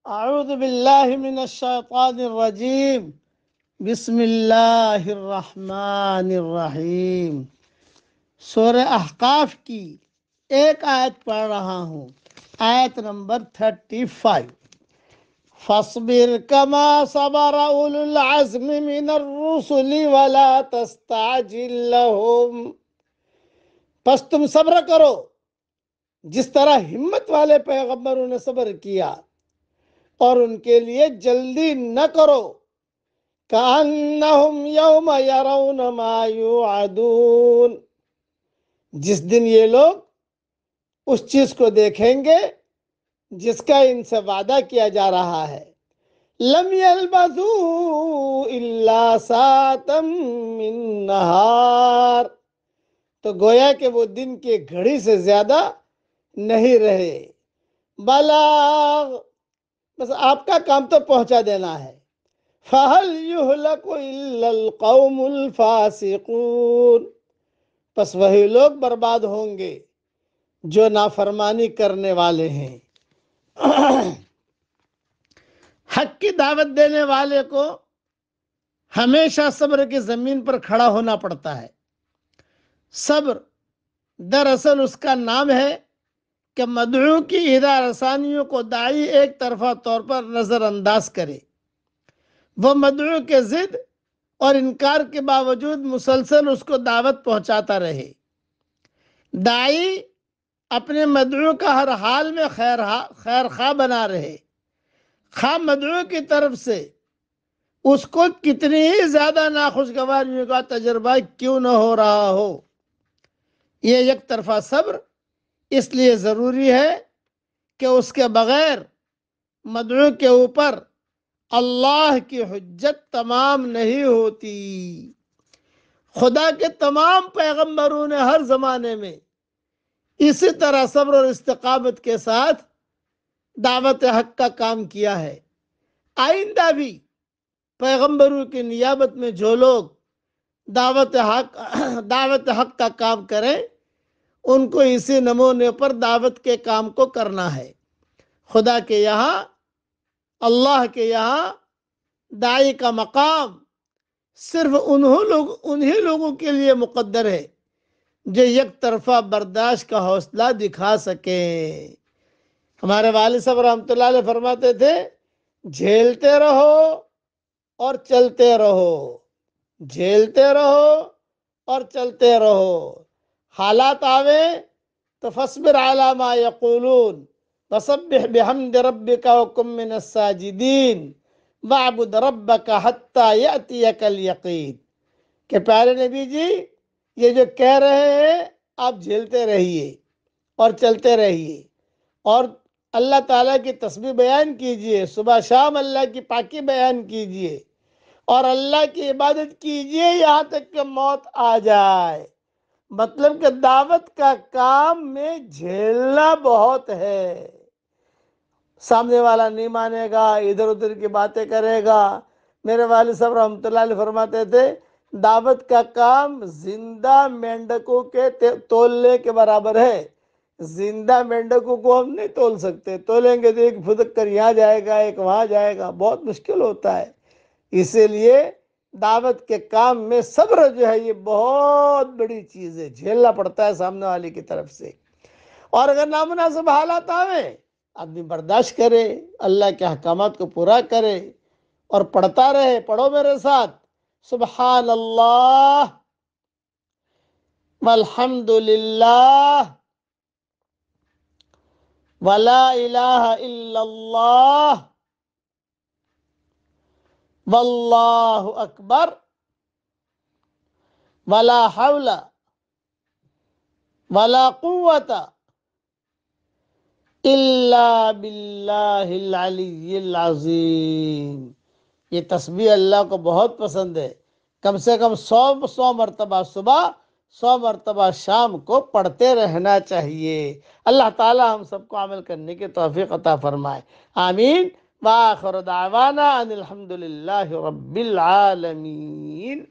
اعوذ باللہ من الشیطان الرجیم بسم اللہ الرحمن الرحیم۔ سورہ احقاف کی ایک آیت پڑھ رہا ہوں، آیت نمبر 35۔ فاصبر کما صبر اولو العزم من الرسل ولا تستعجل لهم، پس تم صبر کرو جس طرح ہمت والے پیغمبروں نے صبر کیا، اور ان کے لیے جلدی نہ کرو۔ کأنہم یوم یرون ما یوعدون، جس دن یہ لوگ اس چیز کو دیکھیں گے جس کا ان سے وعدہ کیا جا رہا ہے۔ لم یلبثوا الا ساعة من نہار، تو گویا کہ وہ دن کی گھڑی سے زیادہ نہیں رہے۔ بلاغ، بس آپ کا کام تو پہنچا دینا ہے۔ فَهَلْ يُهْلَكُ إِلَّا الْقَوْمُ الْفَاسِقُونَ، پس وہی لوگ برباد ہوں گے جو نافرمانی کرنے والے ہیں۔ حق کی دعوت دینے والے کو ہمیشہ صبر کی زمین پر کھڑا ہونا پڑتا ہے۔ صبر دراصل اس کا نام ہے کہ مدعو کی ہدا رسانیوں کو داعی ایک طرفہ طور پر نظر انداز کرے، وہ مدعو کے ضد اور انکار کے باوجود مسلسل اس کو دعوت پہنچاتا رہے۔ داعی اپنے مدعو کا ہر حال میں خیر خواہ بنا رہے، خواہ مدعو کی طرف سے اس کو کتنی ہی زیادہ ناخوشگواریوں کا تجربہ کیوں نہ ہو رہا ہو۔ یہ یک طرفہ صبر اس لیے ضروری ہے کہ اس کے بغیر مدعو کے اوپر اللہ کی حجت تمام نہیں ہوتی۔ خدا کے تمام پیغمبروں نے ہر زمانے میں اسی طرح صبر اور استقامت کے ساتھ دعوت حق کا کام کیا ہے۔ آئندہ بھی پیغمبروں کی نیابت میں جو لوگ دعوت حق کا کام کریں، ان کو اسی نمونے پر دعوت کے کام کو کرنا ہے۔ خدا کے یہاں، اللہ کے یہاں داعی کا مقام صرف انہی لوگوں کے لیے مقدر ہے جو یک طرفہ برداشت کا حوصلہ دکھا سکیں۔ ہمارے والد صاحب رحمۃ اللہ علیہ فرماتے تھے، جھیلتے رہو اور چلتے رہو، جھیلتے رہو اور چلتے رہو۔ حالات آویں تو فاصبر علی ما یقولون وسبح بحمد ربک وکن من الساجدین وَاعْبُدْ رَبَّكَ حَتَّى يَأْتِيَكَ الْيَقِينُ، کہ پیارے نبی جی یہ جو کہہ رہے ہیں آپ جھیلتے رہیے اور چلتے رہیے، اور اللہ تعالیٰ کی تسبیح بیان کیجئے، صبح شام اللہ کی پاکی بیان کیجئے، اور اللہ کی عبادت کیجئے یہاں تک کہ موت آ جائے۔ مطلب کہ دعوت کا کام میں جھیلنا بہت ہے۔ سامنے والا نہیں مانے گا، ادھر ادھر کی باتیں کرے گا۔ میرے والد صاحب رحمۃ اللہ علیہ فرماتے تھے، دعوت کا کام زندہ مینڈکوں کے تولنے کے برابر ہے۔ زندہ مینڈکوں کو ہم نہیں تول سکتے، تولیں گے تو ایک پھدک کر یہاں جائے گا، ایک وہاں جائے گا، بہت مشکل ہوتا ہے۔ اسی لیے دعوت کے کام میں صبر جو ہے یہ بہت بڑی چیز ہے، جھیلنا پڑتا ہے سامنے والے کی طرف سے۔ اور اگر نامناسب حالات آویں، آدمی برداشت کرے، اللہ کے احکامات کو پورا کرے اور پڑھتا رہے۔ پڑھو میرے ساتھ، سبحان اللہ والحمد للہ ولا الہ الا اللہ واللہ اکبر ولا حول ولا قوت الا باللہ العلی العظیم۔ یہ تسبیح اللہ کو بہت پسند ہے، کم سے کم 100 مرتبہ صبح، 100 مرتبہ شام کو پڑھتے رہنا چاہیے۔ اللہ تعالی ہم سب کو عمل کرنے کی توفیق عطا فرمائے، آمین۔ وآخر دعوانا ان الحمد للہ رب العالمین۔